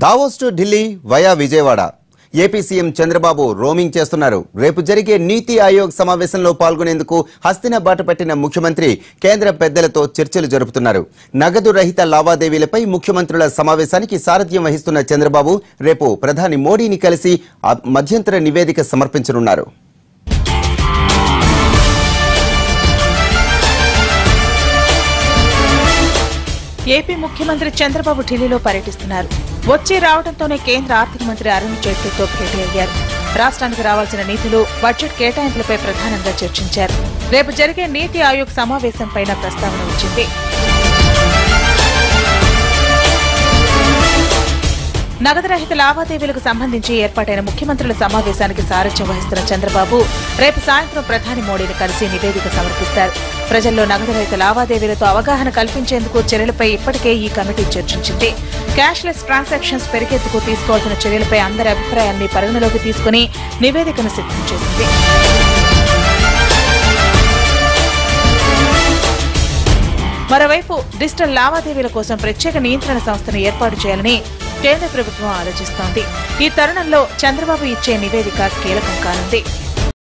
Davos to Delhi via Vijayawada. AP CM Chandrababu roaming చేస్తున్నారు. రేపు జరిగే నీతి ఆయోగ్ సమావేశంలో పాల్గొనేందుకు హస్తిన బాట పట్టిన ముఖ్యమంత్రి కేంద్ర పెద్దలతో చర్చలు జరుపుతున్నారు. నగదు రహిత లావాదేవీలపై ముఖ్యమంత్రుల సమావేశానికి సారథ్యం వహిస్తున్న చంద్రబాబు రేపు ప్రధాని మోడీని కలిసి మధ్యంతర నివేదిక సమర్పించనున్నారు. ఏపీ ముఖ్యమంత్రి చంద్రబాబు ఢిల్లీలో పర్యటిస్తున్నారు. వచ్చి రావడంతోనే కేంద్ర ఆర్థిక మంత్రి అరుణ్ జైట్లీతో భేటీ అయ్యారు. రాష్ట్రానికి రావాల్సిన నిధులు, బడ్జెట్ కేటాయింపులపై ప్రధానంగా చర్చించారు. రేపు జరిగే నీతి ఆయోగ్ సమావేశంపైన ప్రస్తావన వచ్చింది. నగదు రహిత లావాదేవీలకు సంబంధించి ఏర్పాటైన ముఖ్యమంత్రుల సమావేశానికి సారథ్యం వహిస్తున్న చంద్రబాబు రేపు సాయంత్రం ప్రధాని మోడీని కలిసి నివేదిక సమర్పిస్తారు. ప్రజల్లో నగదు రహిత లావాదేవీలతో అవగాహన కల్పించేందుకు చర్యలపై ఇప్పటికే ఈ కమిటీ చర్చించింది. క్యాష్లెస్ ట్రాన్సాక్షన్స్ పెరిగేందుకు తీసుకోవాల్సిన చర్యలపై అందరి అభిప్రాయాన్ని పరిగణలోకి తీసుకుని నివేదికను సిద్ధం చేసింది. మరోవైపు డిజిటల్ లావాదేవీల కోసం ప్రత్యేక నియంత్రణ సంస్థను ఏర్పాటు చేయాలని కేంద్ర ప్రభుత్వం ఆలోచిస్తోంది. ఈ తరుణంలో చంద్రబాబు ఇచ్చే నివేదిక కీలకం కానుంది.